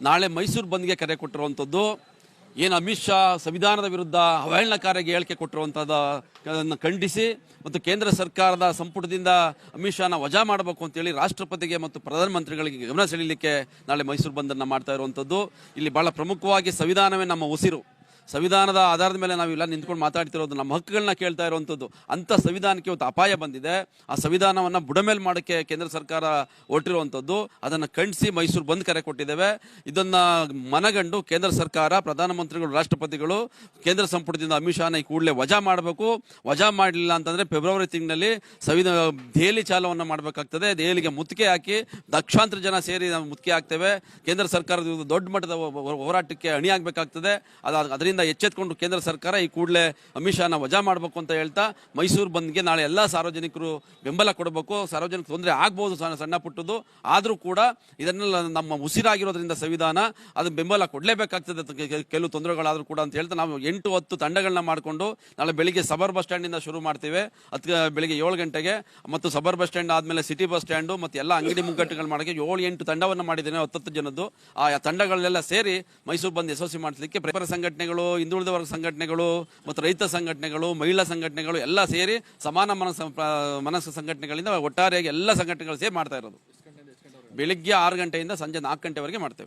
ನಾಳೆ ಮೈಸೂರು ಬಂದ್ಗೆ ಕರೆ ಕೊಟ್ಟಿರುವಂಥದ್ದು. ಏನು ಅಮಿತ್ ಶಾ ಸಂವಿಧಾನದ ವಿರುದ್ಧ ಅವಹೇಳನಕಾರಿಗೆ ಹೇಳಿಕೆ ಕೊಟ್ಟಿರುವಂಥದ್ದನ್ನು ಖಂಡಿಸಿ ಮತ್ತು ಕೇಂದ್ರ ಸರ್ಕಾರದ ಸಂಪುಟದಿಂದ ಅಮಿತ್ ಶಾನ ವಜಾ ಮಾಡಬೇಕು ಅಂತೇಳಿ ರಾಷ್ಟ್ರಪತಿಗೆ ಮತ್ತು ಪ್ರಧಾನಮಂತ್ರಿಗಳಿಗೆ ಗಮನ ಸೆಳೆಯಲಿಕ್ಕೆ ನಾಳೆ ಮೈಸೂರು ಬಂದನ್ನು ಮಾಡ್ತಾ ಇರುವಂಥದ್ದು. ಇಲ್ಲಿ ಭಾಳ ಪ್ರಮುಖವಾಗಿ ಸಂವಿಧಾನವೇ ನಮ್ಮ ಉಸಿರು, ಸಂವಿಧಾನದ ಆಧಾರದ ಮೇಲೆ ನಾವೆಲ್ಲ ನಿಂತ್ಕೊಂಡು ಮಾತಾಡ್ತಿರೋದು, ನಮ್ಮ ಹಕ್ಕುಗಳನ್ನ ಕೇಳ್ತಾ ಇರುವಂಥದ್ದು. ಅಂಥ ಸಂವಿಧಾನಕ್ಕೆ ಇವತ್ತು ಅಪಾಯ ಬಂದಿದೆ. ಆ ಸಂವಿಧಾನವನ್ನು ಬುಡಮೇಲೆ ಮಾಡೋಕ್ಕೆ ಕೇಂದ್ರ ಸರ್ಕಾರ ಹೊರಟಿರುವಂಥದ್ದು. ಅದನ್ನು ಖಂಡಿಸಿ ಮೈಸೂರು ಬಂದ್ ಕರೆ ಕೊಟ್ಟಿದ್ದೇವೆ. ಇದನ್ನು ಮನಗಂಡು ಕೇಂದ್ರ ಸರ್ಕಾರ, ಪ್ರಧಾನಮಂತ್ರಿಗಳು, ರಾಷ್ಟ್ರಪತಿಗಳು ಕೇಂದ್ರ ಸಂಪುಟದಿಂದ ಅಮಿತ್ ಶಾನ ಈ ಕೂಡಲೇ ವಜಾ ಮಾಡಬೇಕು. ವಜಾ ಮಾಡಲಿಲ್ಲ ಅಂತಂದರೆ ಫೆಬ್ರವರಿ ತಿಂಗಳಲ್ಲಿ ದೆಹಲಿ ಚಾಲವನ್ನು ಮಾಡಬೇಕಾಗ್ತದೆ. ದೆಹಲಿಗೆ ಮುತ್ತಿಗೆ ಹಾಕಿ ಲಕ್ಷಾಂತರ ಜನ ಸೇರಿ ನಾವು ಮುತ್ತಿಗೆ ಹಾಕ್ತೇವೆ. ಕೇಂದ್ರ ಸರ್ಕಾರದ ದೊಡ್ಡ ಮಟ್ಟದ ಹೋರಾಟಕ್ಕೆ ಅಣಿಯಾಗಬೇಕಾಗ್ತದೆ. ಅದರಿಂದ ಎಚ್ಚೆತ್ಕೊಂಡು ಕೇಂದ್ರ ಸರ್ಕಾರ ಈ ಕೂಡಲೇ ಅಮಿತ್ ಶಾನ ವಜಾ ಮಾಡಬೇಕು ಅಂತ ಹೇಳ್ತಾ ಮೈಸೂರು ಬಂದ್ಗೆ ನಾಳೆ ಎಲ್ಲ ಸಾರ್ವಜನಿಕರು ಬೆಂಬಲ ಕೊಡಬೇಕು. ಸಾರ್ವಜನಿಕ ತೊಂದರೆ ಆಗ್ಬೋದು ಸಣ್ಣ ಪುಟ್ಟದ್ದು, ಆದರೂ ಕೂಡ ಇದನ್ನೆಲ್ಲ ನಮ್ಮ ಉಸಿರಾಗಿರೋದ್ರಿಂದ ಸಂವಿಧಾನ ಅದನ್ನ ಬೆಂಬಲ ಕೊಡಲೇಬೇಕಾಗ್ತದೆ ಕೆಲವು ತೊಂದರೆಗಳಾದರೂ ಕೂಡ ಅಂತ ಹೇಳ್ತಾ ನಾವು 8-10 ತಂಡಗಳನ್ನ ಮಾಡಿಕೊಂಡು ನಾಳೆ ಬೆಳಿಗ್ಗೆ ಸಬರ್ ಬಸ್ ಸ್ಟ್ಯಾಂಡಿಂದ ಶುರು ಮಾಡ್ತೀವಿ. ಬೆಳಿಗ್ಗೆ 7 ಗಂಟೆಗೆ ಮತ್ತು ಸಬರ್ ಬಸ್ ಸ್ಟ್ಯಾಂಡ್ ಆದಮೇಲೆ ಸಿಟಿ ಬಸ್ ಸ್ಟ್ಯಾಂಡು ಮತ್ತು ಎಲ್ಲ ಅಂಗಡಿ ಮುಗ್ಗಟ್ಟುಗಳು ಮಾಡೋಕ್ಕೆ 7-8 ತಂಡವನ್ನು ಮಾಡಿದ್ದೇನೆ, 10 ಜನದ್ದು. ಆ ತಂಡಗಳನ್ನೆಲ್ಲ ಸೇರಿ ಮೈಸೂರು ಬಂದ್ ಯಶಸ್ವಿ ಮಾಡಲಿಕ್ಕೆ ಪ್ರತಿಪರ ಸಂಘಟನೆಗಳು, ಹಿಂದುಳಿದ ವರ್ಗ ಸಂಘಟನೆಗಳು ಮತ್ತು ರೈತ ಸಂಘಟನೆಗಳು, ಮಹಿಳಾ ಸಂಘಟನೆಗಳು ಎಲ್ಲ ಸೇರಿ ಸಮಾನ ಮನಸ್ಸು ಸಂಘಟನೆಗಳಿಂದ ಒಟ್ಟಾರೆಯಾಗಿ ಎಲ್ಲ ಸಂಘಟನೆಗಳು ಸೇರಿ ಮಾಡ್ತಾ ಇರೋದು. ಬೆಳಿಗ್ಗೆ 6 ಗಂಟೆಯಿಂದ ಸಂಜೆ 4 ಗಂಟೆವರೆಗೆ ಮಾಡ್ತೇವೆ.